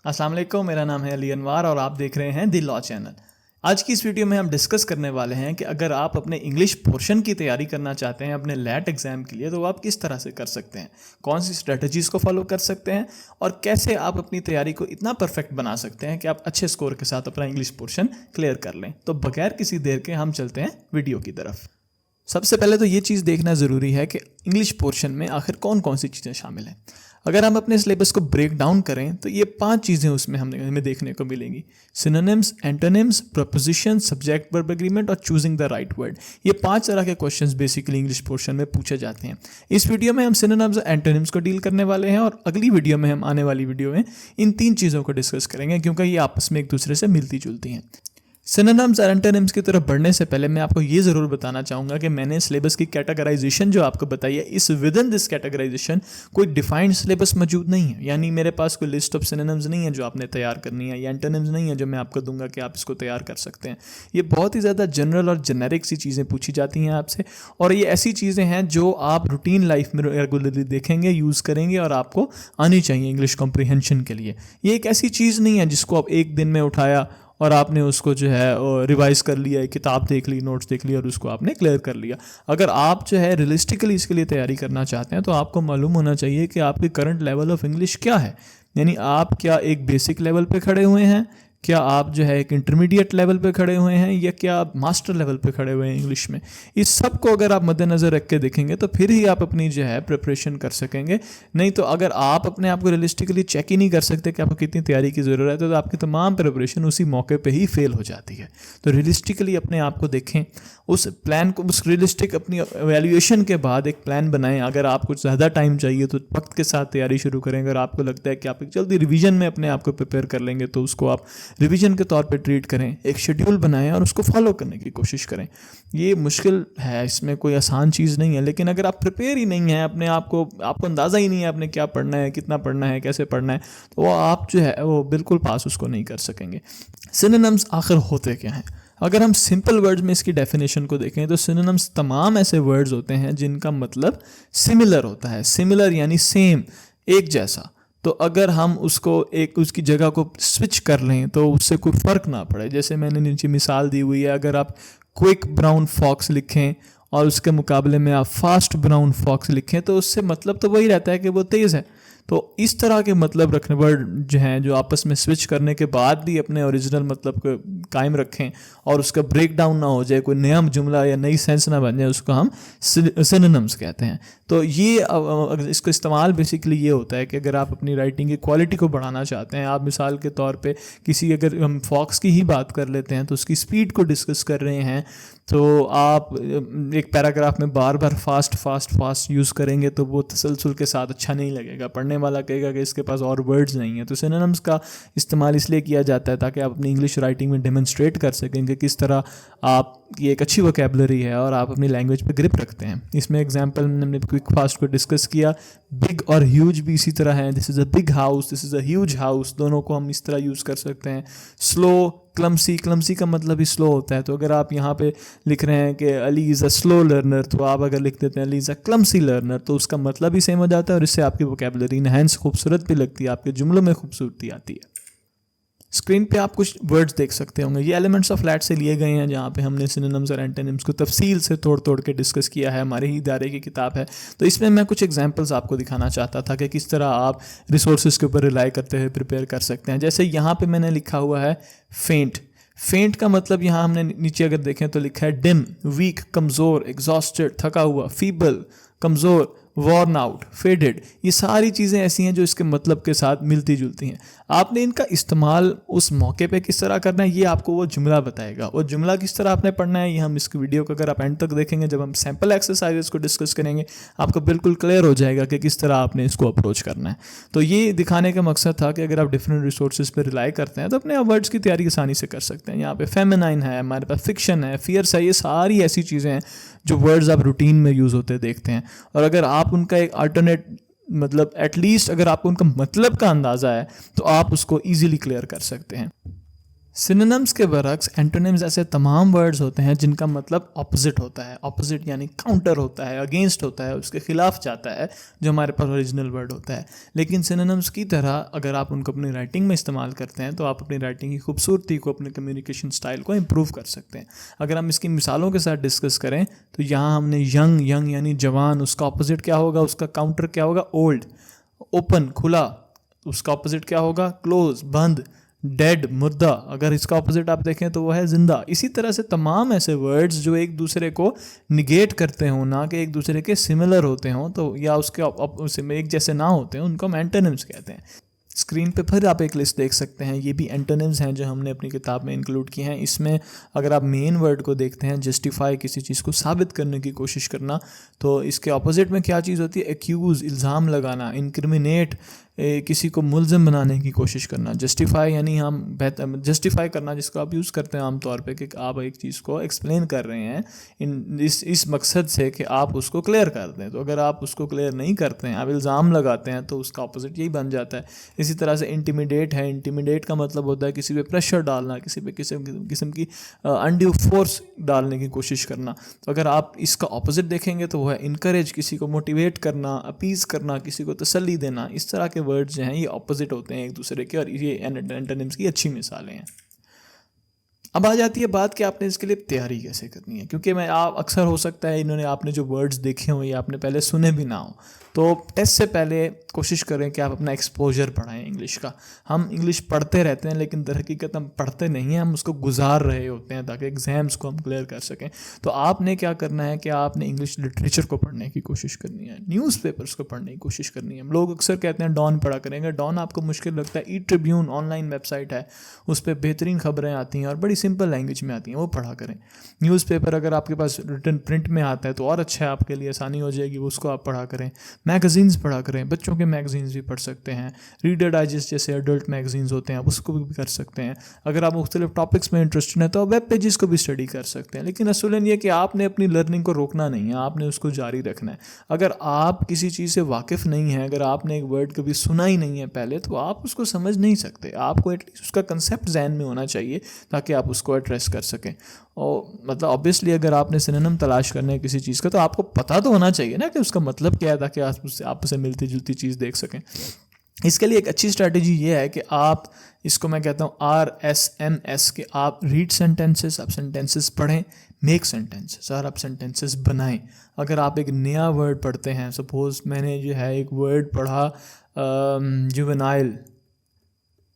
अस्सलाम वालेकुम, मेरा नाम है अली अनवार और आप देख रहे हैं द लॉ चैनल। आज की इस वीडियो में हम डिस्कस करने वाले हैं कि अगर आप अपने इंग्लिश पोर्शन की तैयारी करना चाहते हैं अपने लैट एग्जाम के लिए, तो आप किस तरह से कर सकते हैं, कौन सी स्ट्रेटजीज़ को फॉलो कर सकते हैं और कैसे आप अपनी तैयारी को इतना परफेक्ट बना सकते हैं कि आप अच्छे स्कोर के साथ अपना इंग्लिश पोर्शन क्लियर कर लें। तो बगैर किसी देर के हम चलते हैं वीडियो की तरफ। सबसे पहले तो ये चीज़ देखना ज़रूरी है कि इंग्लिश पोर्शन में आखिर कौन कौन सी चीज़ें शामिल हैं। अगर हम अपने सिलेबस को ब्रेक डाउन करें तो ये 5 चीज़ें उसमें हमें देखने को मिलेंगी: synonyms, antonyms, preposition, subject verb agreement और चूजिंग द राइट वर्ड। ये 5 तरह के क्वेश्चंस बेसिकली इंग्लिश पोर्शन में पूछे जाते हैं। इस वीडियो में हम सिनोनिम्स और एंटोनिम्स को डील करने वाले हैं और अगली वीडियो में हम आने वाली वीडियो में इन 3 चीज़ों को डिस्कस करेंगे, क्योंकि ये आपस में एक दूसरे से मिलती जुलती हैं। सिनोनिम्स और एंटोनिम्स की तरफ बढ़ने से पहले मैं आपको ये ज़रूर बताना चाहूँगा कि मैंने सिलेबस की कैटेगराइजेशन जो आपको बताई है, इस विद इन दिस कैटेगराइजेशन कोई डिफाइंड सिलेबस मौजूद नहीं है। यानी मेरे पास कोई लिस्ट ऑफ सिनोनिम्स नहीं है जो आपने तैयार करनी है, या एंटोनिम्स नहीं है जो मैं आपको दूंगा कि आप इसको तैयार कर सकते हैं। ये बहुत ही ज़्यादा जनरल और जेनेरिक सी चीज़ें पूछी जाती हैं आपसे, और ये ऐसी चीज़ें हैं जो आप रूटीन लाइफ में रेगुलरली देखेंगे, यूज़ करेंगे और आपको आनी चाहिए इंग्लिश कॉम्प्रिहेंशन के लिए। ये एक ऐसी चीज़ नहीं है जिसको आप एक दिन में उठाया और आपने उसको जो है रिवाइज कर लिया, किताब देख ली, नोट्स देख लिया और उसको आपने क्लियर कर लिया। अगर आप जो है रियलिस्टिकली इसके लिए तैयारी करना चाहते हैं तो आपको मालूम होना चाहिए कि आपके करंट लेवल ऑफ इंग्लिश क्या है। यानी आप क्या एक बेसिक लेवल पे खड़े हुए हैं, क्या आप जो है एक इंटरमीडिएट लेवल पे खड़े हुए हैं, या क्या आप मास्टर लेवल पे खड़े हुए हैं इंग्लिश में। इस सब को अगर आप मद्देनज़र रख के देखेंगे तो फिर ही आप अपनी जो है प्रिपरेशन कर सकेंगे। नहीं तो अगर आप अपने आप को रियलिस्टिकली चेक ही नहीं कर सकते कि आपको कितनी तैयारी की ज़रूरत है, तो आपकी तमाम प्रिपरेशन उसी मौके पर ही फेल हो जाती है। तो रियलिस्टिकली अपने आप को देखें, उस प्लान को, उस रियलिस्टिक अपनी एवेल्यूएशन के बाद एक प्लान बनाएं। अगर आपको ज़्यादा टाइम चाहिए तो वक्त के साथ तैयारी शुरू करें। अगर आपको लगता है कि आप एक जल्दी रिवीजन में अपने आप को प्रिपेयर कर लेंगे तो उसको आप रिवीजन के तौर पे ट्रीट करें। एक शेड्यूल बनाएं और उसको फॉलो करने की कोशिश करें। ये मुश्किल है, इसमें कोई आसान चीज़ नहीं है, लेकिन अगर आप प्रिपेयर ही नहीं हैं, अपने आप को, आपको अंदाज़ा ही नहीं है आपने क्या पढ़ना है, कितना पढ़ना है, कैसे पढ़ना है, तो वो आप जो है वो बिल्कुल पास उसको नहीं कर सकेंगे। सिनोनिम्स आखिर होते क्या हैं? अगर हम सिंपल वर्ड्स में इसकी डेफिनेशन को देखें तो सिनोनिम्स तमाम ऐसे वर्ड्स होते हैं जिनका मतलब सिमिलर होता है। सिमिलर यानी सेम, एक जैसा। तो अगर हम उसको एक उसकी जगह को स्विच कर लें तो उससे कोई फ़र्क ना पड़े। जैसे मैंने नीचे मिसाल दी हुई है, अगर आप क्विक ब्राउन फॉक्स लिखें और उसके मुकाबले में आप फास्ट ब्राउन फॉक्स लिखें तो उससे मतलब तो वही रहता है कि वो तेज़ है। तो इस तरह के मतलब रखने वर्ड जो हैं, जो आपस में स्विच करने के बाद भी अपने ओरिजिनल मतलब को कायम रखें और उसका ब्रेक डाउन ना हो जाए, कोई नया जुमला या नई सेंस ना बन जाए, उसको हम सिनोनिम्स कहते हैं। तो ये इसका इस्तेमाल बेसिकली ये होता है कि अगर आप अपनी राइटिंग की क्वालिटी को बढ़ाना चाहते हैं, आप मिसाल के तौर पे किसी, अगर हम फॉक्स की ही बात कर लेते हैं तो उसकी स्पीड को डिस्कस कर रहे हैं, तो आप एक पैराग्राफ में बार बार फास्ट यूज़ करेंगे तो वो तसलसल के साथ अच्छा नहीं लगेगा। पढ़ने वाला कहेगा कि इसके पास और वर्ड्स नहीं है। तो सिनोनिम्स का इस्तेमाल इसलिए किया जाता है ताकि आप अपनी इंग्लिश राइटिंग में डेमोन्स्ट्रेट कर सकें कि किस तरह आप ये एक अच्छी वोकैबुलरी है और आप अपनी लैंग्वेज पे ग्रिप रखते हैं। इसमें एग्जांपल हमने क्विक फास्ट को डिस्कस किया। बिग और ह्यूज भी इसी तरह है। This is a big house, this is a huge house, दोनों को हम इस तरह यूज़ कर सकते हैं। स्लो, क्लमसी का मतलब ही स्लो होता है। तो अगर आप यहाँ पे लिख रहे हैं कि Ali is a slow learner, तो आप अगर लिख देते हैं Ali is a clumsy learner, तो उसका मतलब ही सेम हो जाता है और इससे आपकी वोकैबुलरी इनहैंस, खूबसूरत भी लगती है, आपके जुमलों में खूबसूरती आती है। स्क्रीन पे आप कुछ वर्ड्स देख सकते होंगे, ये एलिमेंट्स ऑफ लैट से लिए गए हैं, जहाँ पे हमने सिनोनिम्स और एंटोनिम्स को तफसील से तोड़ के डिस्कस किया है। हमारे ही इदारे की किताब है। तो इसमें मैं कुछ एग्जांपल्स आपको दिखाना चाहता था कि किस तरह आप रिसोर्सेज के ऊपर रिलाई करते हुए प्रिपेयर कर सकते हैं। जैसे यहाँ पे मैंने लिखा हुआ है फेंट। फेंट का मतलब यहाँ हमने नीचे अगर देखें तो लिखा है डिम, वीक, कमज़ोर, एग्जॉस्टेड, थका हुआ, फीबल, कमज़ोर, वॉर्न आउट, फेडेड। ये सारी चीज़ें ऐसी हैं जो इसके मतलब के साथ मिलती जुलती हैं। आपने इनका इस्तेमाल उस मौके पे किस तरह करना है, ये आपको वो जुमला बताएगा। वो जुमला किस तरह आपने पढ़ना है, ये हम इस वीडियो को अगर आप एंड तक देखेंगे, जब हम सैम्पल एक्सरसाइजेस को डिस्कस करेंगे, आपको बिल्कुल क्लियर हो जाएगा कि किस तरह आपने इसको अप्रोच करना है। तो ये दिखाने का मकसद था कि अगर आप डिफरेंट रिसोर्सेज पर रिलाई करते हैं तो अपने वर्ड्स की तैयारी आसानी से कर सकते हैं। यहाँ पे फेमिनाइन है, हमारे पास फिक्शन है, फियर्स है, ये सारी ऐसी चीज़ें हैं जो वर्ड्स आप रूटीन में यूज़ होते देखते हैं। और अगर आप उनका एक अल्टरनेट मतलब एटलीस्ट अगर आपको उनका मतलब का अंदाज़ा है तो आप उसको ईजिली क्लियर कर सकते हैं। सिनोनिम्स के बरक्स एंटोनिम्स ऐसे तमाम वर्ड्स होते हैं जिनका मतलब ऑपोजिट होता है। ऑपोजिट यानी काउंटर होता है, अगेंस्ट होता है, उसके खिलाफ जाता है जो हमारे पास ओरिजिनल वर्ड होता है। लेकिन सिनोनिम्स की तरह अगर आप उनको अपनी राइटिंग में इस्तेमाल करते हैं तो आप अपनी राइटिंग की खूबसूरती को, अपने कम्युनिकेशन स्टाइल को इम्प्रूव कर सकते हैं। अगर हम इसकी मिसालों के साथ डिस्कस करें तो यहाँ हमने यंग, यंग यानी जवान, उसका ऑपोजिट क्या होगा, उसका काउंटर क्या होगा, ओल्ड। ओपन, खुला, उसका ऑपोजिट क्या होगा, क्लोज, बंद। डेड, मुर्दा, अगर इसका ऑपोजिट आप देखें तो वो है जिंदा। इसी तरह से तमाम ऐसे वर्ड्स जो एक दूसरे को निगेट करते हों, ना कि एक दूसरे के सिमिलर होते हों, तो या उसके एक जैसे ना होते हैं, उनको हम एंटोनिम्स कहते हैं। स्क्रीन पे फिर आप एक लिस्ट देख सकते हैं, ये भी एंटोनिम्स हैं जो हमने अपनी किताब में इंक्लूड किए हैं। इसमें अगर आप मेन वर्ड को देखते हैं, जस्टिफाई, किसी चीज़ को साबित करने की कोशिश करना, तो इसके ऑपोजिट में क्या चीज़ होती है, एक्यूज़, इल्ज़ाम लगाना, इंक्रिमिनेट, किसी को मुल्ज़िम बनाने की कोशिश करना। जस्टिफाई यानी हम बेहतर जस्टिफाई करना, जिसको आप यूज़ करते हैं आमतौर पे कि आप एक चीज़ को एक्सप्लेन कर रहे हैं इस मकसद से कि आप उसको क्लियर कर दें। तो अगर आप उसको क्लियर नहीं करते हैं, आप इल्ज़ाम लगाते हैं, तो उसका ऑपोजिट यही बन जाता है। इसी तरह से इंटिमिडेट है। इंटिमिडेट का मतलब होता है किसी पे प्रेशर डालना, किसी पे किसी किस्म की अनड्यू फोर्स डालने की कोशिश करना। तो अगर आप इसका ऑपोजिट देखेंगे तो वो है इनकरेज, किसी को मोटिवेट करना, अपीज़ करना, किसी को तसल्ली देना। इस तरह के वर्ड्स जो हैं ये ऑपोजिट होते हैं एक दूसरे के, और ये एंटोनिम्स की अच्छी मिसालें हैं। अब आ जाती है बात कि आपने इसके लिए तैयारी कैसे करनी है, क्योंकि आप अक्सर हो सकता है इन्होंने आपने जो वर्ड्स देखे हों ये आपने पहले सुने भी ना हो। तो टेस्ट से पहले कोशिश करें कि आप अपना एक्सपोजर बढ़ाएं इंग्लिश का। हम इंग्लिश पढ़ते रहते हैं लेकिन दर हकीकत हम पढ़ते नहीं हैं, हम उसको गुजार रहे होते हैं ताकि एग्ज़ाम्स को हम क्लियर कर सकें। तो आपने क्या करना है कि आपने इंग्लिश लिटरेचर को पढ़ने की कोशिश करनी है, न्यूज़पेपर्स को पढ़ने की कोशिश करनी है। हम लोग अक्सर कहते हैं डॉन पढ़ा करेंगे, डॉन आपको मुश्किल लगता है। ई ट्रिब्यून ऑनलाइन वेबसाइट है, उस पर बेहतरीन खबरें आती हैं और बड़ी सिंपल लैंग्वेज में आती हैं, वो पढ़ा करें। न्यूज़पेपर अगर आपके पास रिटन प्रिंट में आता है तो और अच्छा है, आपके लिए आसानी हो जाएगी, उसको आप पढ़ा करें। मैगज़ीन्स पढ़ा करें, बच्चों के मैगज़ीन्स भी पढ़ सकते हैं। रीडर डाइजेस्ट जैसे एडल्ट मैगज़ीन्स होते हैं, आप उसको भी कर सकते हैं। अगर आप मुख्तलिफ टॉपिक्स में इंटरेस्टेड हैं तो आप वेब पेजेस को भी स्टडी कर सकते हैं। लेकिन असूलन ये कि आपने अपनी लर्निंग को रोकना नहीं है, आपने उसको जारी रखना है। अगर आप किसी चीज़ से वाकिफ़ नहीं हैं, अगर आपने एक वर्ड कभी सुना ही नहीं है पहले, तो आप उसको समझ नहीं सकते। आपको एटलीस्ट उसका कंसेप्ट ज़हन में होना चाहिए ताकि आप उसको एड्रेस कर सकें। और मतलब ऑब्वियसली अगर आपने सिनोनिम तलाश करना है किसी चीज़ का तो आपको पता तो होना चाहिए ना कि उसका मतलब क्या है, ताकि आप उसे मिलती जुलती चीज़ देख सकें। इसके लिए एक अच्छी स्ट्रैटेजी ये है कि आप, इसको मैं कहता हूँ RSMS, कि आप रीड सेंटेंसेस, आप सेंटेंसेस पढ़ें, मेक सेंटेंसेस, और आप सेंटेंसेस बनाएं। अगर आप एक नया वर्ड पढ़ते हैं, सपोज़ मैंने जो है एक वर्ड पढ़ा जुवेनाइल,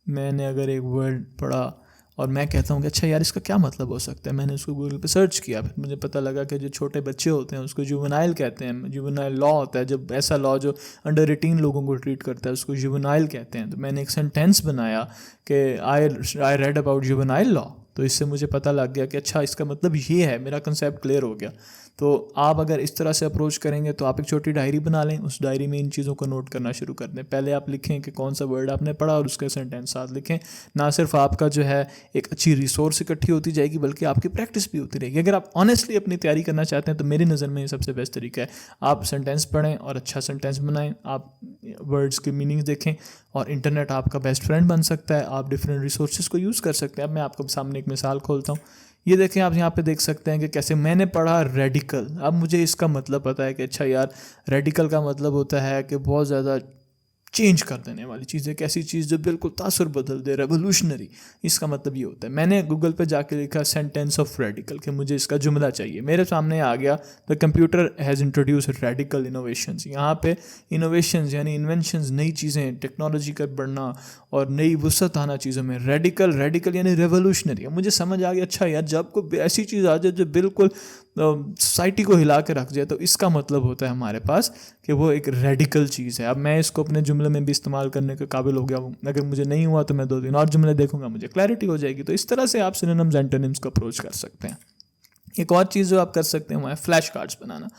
मैंने अगर एक वर्ड पढ़ा और मैं कहता हूँ कि अच्छा यार इसका क्या मतलब हो सकता है, मैंने उसको गूगल पे सर्च किया, फिर मुझे पता लगा कि जो छोटे बच्चे होते हैं उसको जुवेनाइल कहते हैं। जुवेनाइल लॉ होता है, जब ऐसा लॉ जो अंडर 18 लोगों को ट्रीट करता है उसको जुवेनाइल कहते हैं। तो मैंने एक सेंटेंस बनाया कि I read about juvenile law, तो इससे मुझे पता लग गया कि अच्छा इसका मतलब ये है, मेरा कंसेप्ट क्लियर हो गया। तो आप अगर इस तरह से अप्रोच करेंगे तो आप एक छोटी डायरी बना लें, उस डायरी में इन चीज़ों को नोट करना शुरू कर दें। पहले आप लिखें कि कौन सा वर्ड आपने पढ़ा और उसके सेंटेंस साथ लिखें। ना सिर्फ आपका जो है एक अच्छी रिसोर्स इकट्ठी होती जाएगी बल्कि आपकी प्रैक्टिस भी होती रहेगी। अगर आप ऑनेस्टली अपनी तैयारी करना चाहते हैं तो मेरी नज़र में ये सबसे बेस्ट तरीका है। आप सेंटेंस पढ़ें और अच्छा सेंटेंस बनाएं, आप वर्ड्स के मीनिंग्स देखें, और इंटरनेट आपका बेस्ट फ्रेंड बन सकता है। आप डिफरेंट रिसोर्सेज को यूज़ कर सकते हैं। अब मैं आपको सामने एक मिसाल खोलता हूँ। ये देखें, आप यहाँ पे देख सकते हैं कि कैसे मैंने पढ़ा रेडिकल। अब मुझे इसका मतलब पता है कि अच्छा यार रेडिकल का मतलब होता है कि बहुत ज़्यादा चेंज कर देने वाली चीज़, एक ऐसी चीज़ जो बिल्कुल तासुर बदल दे, रेवोल्यूशनरी। इसका मतलब ये होता है। मैंने गूगल पे जाके लिखा सेंटेंस ऑफ रेडिकल कि मुझे इसका जुमला चाहिए, मेरे सामने आ गया the computer has introduce radical innovations. यहाँ पे इनोवेशंस यानी इन्वेंशंस, नई चीज़ें, टेक्नोलॉजी का बढ़ना और नई वसअत आना चीज़ों में। रेडिकल यानी रेवोल्यूशनरी। मुझे समझ आ गया अच्छा यार जब कोई ऐसी चीज़ आ जाए जो बिल्कुल सोसाइटी को हिला के रख जाए तो इसका मतलब होता है हमारे पास कि वो एक रेडिकल चीज़ है। अब मैं इसको अपने जुमले में भी इस्तेमाल करने के काबिल हो गया हूँ। अगर मुझे नहीं हुआ तो मैं 2 दिन और जुमले देखूंगा, मुझे क्लैरिटी हो जाएगी। तो इस तरह से आप सिनोनिम्स एंटोनिम्स को अप्रोच कर सकते हैं। एक और चीज़ जो आप कर सकते हैं वो है फ्लैश कार्ड्स बनाना।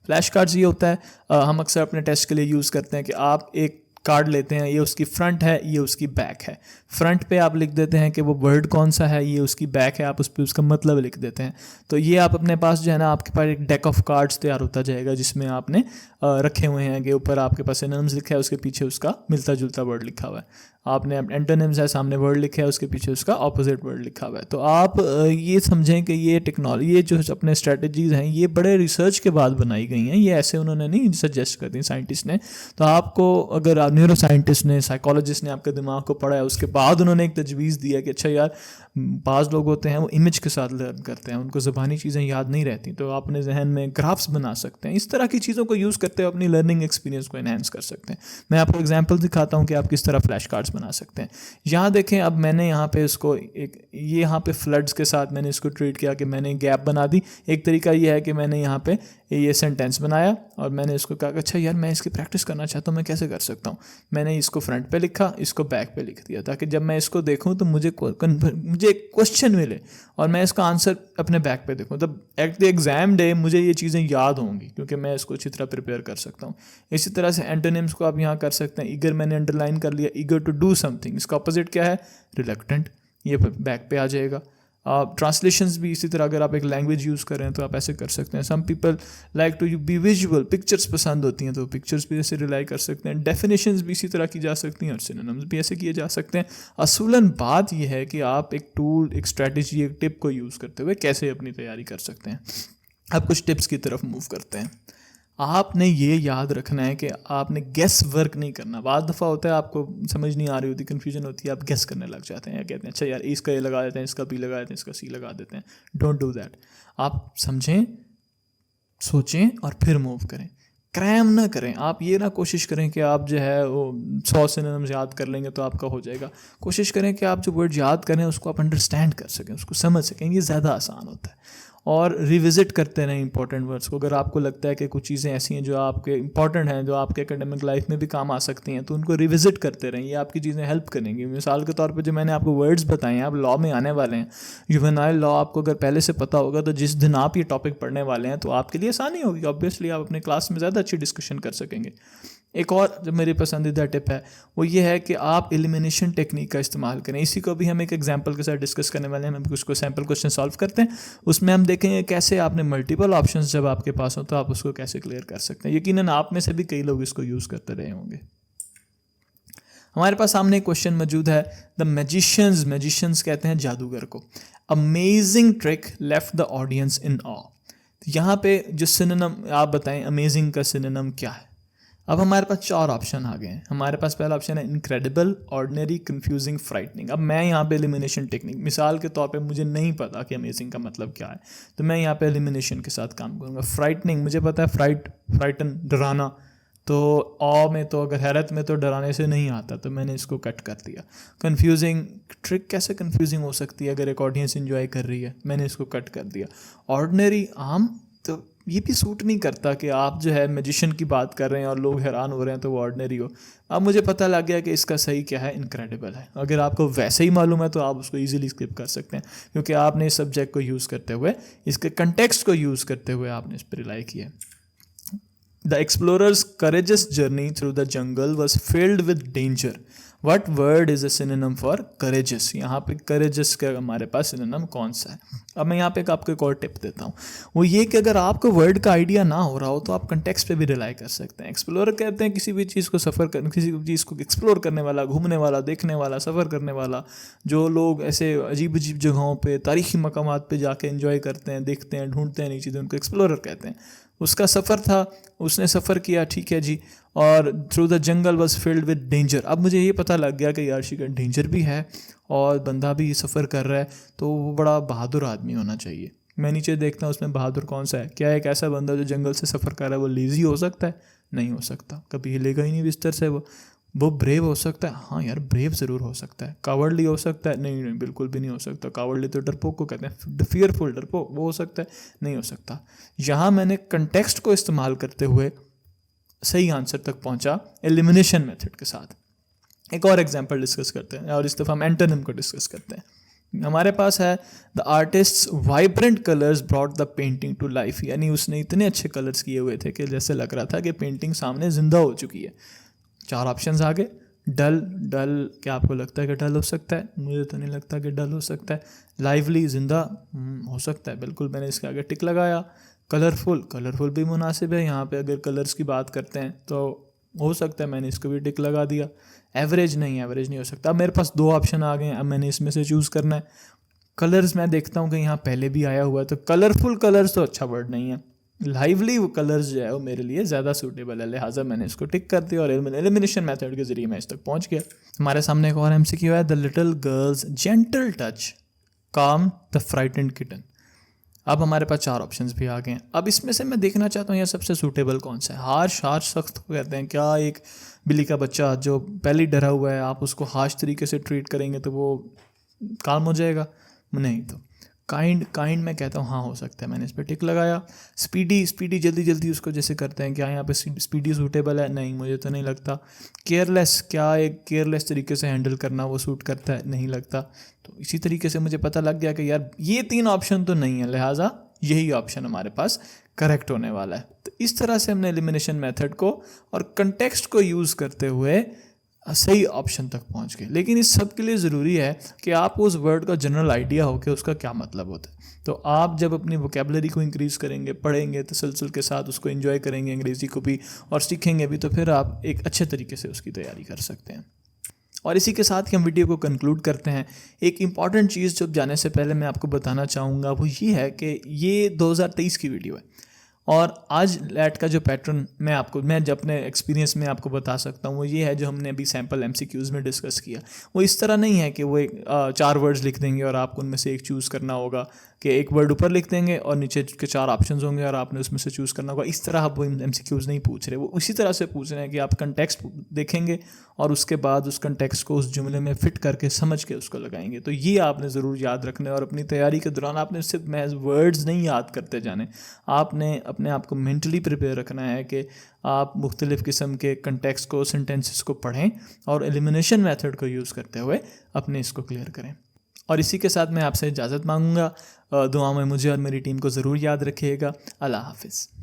फ्लैश कार्ड्स ये होता है, हम अक्सर अपने टेस्ट के लिए यूज़ करते हैं कि आप एक कार्ड लेते हैं, ये उसकी फ्रंट है, ये उसकी बैक है। फ्रंट पे आप लिख देते हैं कि वो वर्ड कौन सा है, ये उसकी बैक है, आप उस पर उसका मतलब लिख देते हैं। तो ये आप अपने पास जो है ना, आपके पास एक डेक ऑफ कार्ड्स तैयार होता जाएगा जिसमें आपने रखे हुए हैं कि ऊपर आपके पास सिनोनिम्स लिखा है, उसके पीछे उसका मिलता जुलता वर्ड लिखा हुआ है। आपने एंटोनिम्स है, सामने वर्ड लिखा है, उसके पीछे उसका ऑपोजिट वर्ड लिखा हुआ है। तो आप ये समझें कि ये टेक्नोलॉजी, ये जो अपने स्ट्रेटजीज़ हैं, ये बड़े रिसर्च के बाद बनाई गई हैं, ये ऐसे उन्होंने नहीं सजेस्ट कर दी साइंटिस्ट ने। तो आपको अगर न्यूरो साइंटिस्ट ने, साइकोलॉजिस्ट ने आपके दिमाग को पढ़ा है, उसके बाद उन्होंने एक तजवीज़ दिया कि अच्छा यार, बाज़ लोग होते हैं वो इमेज के साथ लर्न करते हैं, उनको ज़बानी चीज़ें याद नहीं रहती, तो आप अपने जहन में ग्राफ्स बना सकते हैं। इस तरह की चीज़ों को यूज़ करते हुए अपनी लर्निंग एक्सपीरियंस को एनहांस कर सकते हैं। मैं आपको एग्जांपल दिखाता हूँ कि आप किस तरह फ्लैश कार्ड्स बना सकते हैं। यहाँ देखें, अब मैंने यहाँ पे इसको ये यहाँ पे फ्लड्स के साथ मैंने इसको ट्रीट किया कि मैंने गैप बना दी। एक तरीका ये है कि मैंने यहाँ पे ये सेंटेंस बनाया और मैंने इसको कहा अच्छा यार, मैं इसकी प्रैक्टिस करना चाहता हूँ, मैं कैसे कर सकता हूँ। मैंने इसको फ्रंट पे लिखा, इसको बैक पे लिख दिया, ताकि जब मैं इसको देखूँ तो मुझे एक क्वेश्चन मिले और मैं इसका आंसर अपने बैक पे देखूँ। तब एट द एग्जाम डे मुझे ये चीज़ें याद होंगी, क्योंकि मैं इसको अच्छी तरह प्रिपेयर कर सकता हूँ। इसी तरह से एंटोनिम्स को आप यहाँ कर सकते हैं। ईगर मैंने अंडरलाइन कर लिया, ईगर टू डू समथिंग, इसका अपोजिट क्या है, रिलक्टेंट, ये बैक पे आ जाएगा। ट्रांसलेशंस भी इसी तरह, अगर आप एक लैंग्वेज यूज़ कर रहे हैं तो आप ऐसे कर सकते हैं। Some people like to be visual, pictures पसंद होती हैं, तो पिक्चर्स भी ऐसे रिलाई कर सकते हैं। डेफिनेशंस भी इसी तरह की जा सकती हैं और सिनोनिम्स भी ऐसे किए जा सकते हैं। असूलन बात यह है कि आप एक टूल, एक स्ट्रैटेजी, एक टिप को यूज़ करते हुए कैसे अपनी तैयारी कर सकते हैं। अब कुछ टिप्स की तरफ मूव करते हैं। आपने ये याद रखना है कि आपने गेस वर्क नहीं करना। बाद दफ़ा होता है आपको समझ नहीं आ रही होती, कन्फ्यूजन होती है, आप गेस करने लग जाते हैं या कहते हैं अच्छा यार इसका ये लगा देते हैं, इसका बी लगा देते हैं, इसका सी लगा देते हैं। Don't do that. आप समझें, सोचें और फिर मूव करें। क्रैम ना करें। आप ये ना कोशिश करें कि आप जो है वो 100 सिनोनिम्स याद कर लेंगे तो आपका हो जाएगा। कोशिश करें कि आप जो वर्ड याद करें उसको आप अंडरस्टैंड कर सकें, उसको समझ सकें। ये ज़्यादा आसान होता है। और रिविज़िट करते रहें इंपॉर्टेंट वर्ड्स को। अगर आपको लगता है कि कुछ चीज़ें ऐसी हैं जो आपके इंपॉर्टेंट हैं, जो आपके एकेडमिक लाइफ में भी काम आ सकती हैं, तो उनको रिविज़िट करते रहें। ये आपकी चीज़ें हेल्प करेंगी। मिसाल के तौर पे जो मैंने आपको वर्ड्स बताए हैं, आप लॉ में आने वाले हैं, जुवेनाइल लॉ आपको अगर पहले से पता होगा तो जिस दिन आप ये टॉपिक पढ़ने वाले हैं तो आपके लिए आसानी होगी। ऑब्वियसली आप अपने क्लास में ज़्यादा अच्छी डिस्कशन कर सकेंगे। एक और जो मेरी पसंदीदा टिप है वो ये है कि आप एलिमिनेशन टेक्निक का इस्तेमाल करें। इसी को भी हम एक एग्जांपल के साथ डिस्कस करने वाले हैं। हम उसको सैम्पल क्वेश्चन सॉल्व करते हैं, उसमें हम देखेंगे कैसे आपने मल्टीपल ऑप्शंस जब आपके पास हो तो आप उसको कैसे क्लियर कर सकते हैं। यकीनन आप में से भी कई लोग इसको यूज़ करते रहे होंगे। हमारे पास सामने एक क्वेश्चन मौजूद है, द मैजिशियंस कहते हैं जादूगर को। Amazing trick left the audience in awe. यहाँ पे जो सिनोनिम आप बताएं, अमेजिंग का सिनोनिम क्या है। अब हमारे पास 4 ऑप्शन आ गए हैं। हमारे पास पहला ऑप्शन है इनक्रेडिबल, ऑर्डिनरी, कंफ्यूजिंग, फ्राइटनिंग। अब मैं यहाँ पे एलिमिनेशन टेक्निक, मिसाल के तौर पे मुझे नहीं पता कि अमेजिंग का मतलब क्या है, तो मैं यहाँ पे एलिमिनेशन के साथ काम करूँगा। फ्राइटनिंग, मुझे पता है फ्राइटन, डराना, तो ऑ में तो अगर हैरत में तो डराने से नहीं आता, तो मैंने इसको कट कर दिया। कंफ्यूजिंग, ट्रिक कैसे कंफ्यूजिंग हो सकती है अगर एक ऑडियंस एंजॉय कर रही है, मैंने इसको कट कर दिया। ऑर्डिनरी, आम, तो ये भी सूट नहीं करता कि आप जो है मैजिशियन की बात कर रहे हैं और लोग हैरान हो रहे हैं तो वो ऑर्डिनरी हो। अब मुझे पता लग गया कि इसका सही क्या है, इनक्रेडिबल है। अगर आपको वैसे ही मालूम है तो आप उसको इजीली स्किप कर सकते हैं, क्योंकि आपने इस सब्जेक्ट को यूज़ करते हुए, इसके कंटेक्स्ट को यूज़ करते हुए आपने इस पर रिलाई किया। The explorer's courageous journey through the jungle was filled with danger. What word is a synonym for courageous? यहाँ पे courageous का हमारे पास synonym कौन सा है? अब मैं यहाँ पे आपको एक और टिप देता हूँ, वो ये कि अगर आपको वर्ड का आइडिया ना हो रहा हो तो आप कंटेक्स्ट पे भी रिलाई कर सकते हैं। एक्सप्लोरर कहते हैं किसी भी चीज़ को किसी भी चीज़ को एक्सप्लोर करने वाला, घूमने वाला, देखने वाला, सफ़र करने वाला। जो लोग ऐसे अजीब अजीब जगहों पे, तारीख़ी मकामात पे जाके एंजॉय करते हैं, देखते हैं, ढूंढते हैं नई चीज़ें, उनको एक्सप्लोरर कहते हैं। उसका सफ़र था, उसने सफ़र किया, ठीक है जी, और through the jungle was filled with danger. अब मुझे ये पता लग गया कि यार शिकार डेंजर भी है और बंदा भी सफ़र कर रहा है, तो वो बड़ा बहादुर आदमी होना चाहिए। मैं नीचे देखता हूँ उसमें बहादुर कौन सा है। क्या एक ऐसा बंदा जो जंगल से सफ़र कर रहा है वो लेज़ी हो सकता है? नहीं हो सकता, कभी हिलेगा ही नहीं बिस्तर से। वो ब्रेव हो सकता है? हाँ यार, ब्रेव ज़रूर हो सकता है। कावर्डली हो सकता है? नहीं नहीं, बिल्कुल भी नहीं हो सकता। कावर्डली तो डरपोक को कहते हैं, फियरफुल डरपोक, वो हो सकता है? नहीं हो सकता। यहाँ मैंने कंटेक्स्ट को इस्तेमाल करते हुए सही आंसर तक पहुँचा एलिमिनेशन मेथड के साथ। एक और एग्जांपल डिस्कस करते हैं और इस दफ़ा हम एंटोनिम को डिस्कस करते हैं। हमारे पास है the artists vibrant colours brought the painting to life. यानी उसने इतने अच्छे कलर्स किए हुए थे कि जैसे लग रहा था कि पेंटिंग सामने ज़िंदा हो चुकी है। 4 ऑप्शंस आ गए। डल, क्या आपको लगता है कि डल हो सकता है? मुझे तो नहीं लगता कि डल हो सकता है। लाइवली, जिंदा, हो सकता है, बिल्कुल, मैंने इसके आगे टिक लगाया। कलरफुल भी मुनासिब है यहाँ पे, अगर कलर्स की बात करते हैं तो हो सकता है, मैंने इसको भी टिक लगा दिया। एवरेज नहीं हो सकता। अब मेरे पास 2 ऑप्शन आ गए हैं, अब मैंने इसमें से चूज़ करना है। कलर्स मैं देखता हूँ कि यहाँ पहले भी आया हुआ है, तो कलरफुल कलर्स तो अच्छा वर्ड नहीं है। लाइवली वो कलर्स जो है वो मेरे लिए ज़्यादा सूटेबल है, लिहाजा मैंने इसको टिक कर दिया और एलिमिनेशन मेथड के जरिए मैं इस तक पहुँच गया। हमारे सामने एक और MCQ है, the little girls gentle touch काम द फ्राइटेंड किटन। अब हमारे पास 4 ऑप्शंस भी आ गए हैं। अब इसमें से मैं देखना चाहता हूँ यह सबसे सूटेबल कौन सा है। हार्श सख्त को कहते हैं। क्या एक बिल्ली का बच्चा जो पहले ही डरा हुआ है, आप उसको हार्श तरीके से ट्रीट करेंगे तो वो काम हो जाएगा? नहीं। तो काइंड मैं कहता हूँ हाँ हो सकता है, मैंने इस पर टिक लगाया। स्पीडी जल्दी उसको जैसे करते हैं, क्या यहाँ पे स्पीडी सूटेबल है? नहीं, मुझे तो नहीं लगता। केयरलेस, क्या एक केयरलेस तरीके से हैंडल करना वो सूट करता है? नहीं लगता। तो इसी तरीके से मुझे पता लग गया कि यार ये 3 ऑप्शन तो नहीं है, लिहाजा यही ऑप्शन हमारे पास करेक्ट होने वाला है। तो इस तरह से हमने एलिमिनेशन मेथड को और कंटेक्स्ट को यूज़ करते हुए सही ऑप्शन तक पहुंच गए। लेकिन इस सब के लिए ज़रूरी है कि आपको उस वर्ड का जनरल आइडिया हो कि उसका क्या मतलब होता है। तो आप जब अपनी वोकेबलरी को इंक्रीज़ करेंगे, पढ़ेंगे, तसलसल के साथ उसको एंजॉय करेंगे अंग्रेज़ी को भी और सीखेंगे भी, तो फिर आप एक अच्छे तरीके से उसकी तैयारी कर सकते हैं। और इसी के साथ ही हम वीडियो को कंक्लूड करते हैं। एक इम्पॉर्टेंट चीज़ जो जाने से पहले मैं आपको बताना चाहूँगा वो ये है कि ये 2023 की वीडियो है और आज लैट का जो पैटर्न मैं जब अपने एक्सपीरियंस में आपको बता सकता हूँ वो ये है, जो हमने अभी सैम्पल MCQs में डिस्कस किया। वो इस तरह नहीं है कि वो 4 वर्ड्स लिख देंगे और आपको उनमें से एक चूज़ करना होगा, कि एक वर्ड ऊपर लिख देंगे और नीचे के 4 ऑप्शंस होंगे और आपने उसमें से चूज़ करना होगा। इस तरह आप वो MCQs नहीं पूछ रहे। वो उसी तरह से पूछ रहे हैं कि आप कंटेक्स्ट देखेंगे और उसके बाद उस कंटेक्स्ट को उस जुमले में फिट करके समझ के उसको लगाएंगे। तो ये आपने ज़रूर याद रखना है और अपनी तैयारी के दौरान आपने सिर्फ महज वर्ड्स नहीं याद करते जाने, आपने अपने आप को मेंटली प्रिपेयर रखना है कि आप मुख्तलिफ़ किस्म के कंटेक्स्ट को, सेंटेंसेस को पढ़ें और एलिमिनेशन मेथड को यूज़ करते हुए अपने इसको क्लियर करें। और इसी के साथ मैं आपसे इजाज़त मांगूंगा। दुआ में मुझे और मेरी टीम को ज़रूर याद रखिएगा। अल्लाह हाफिज़।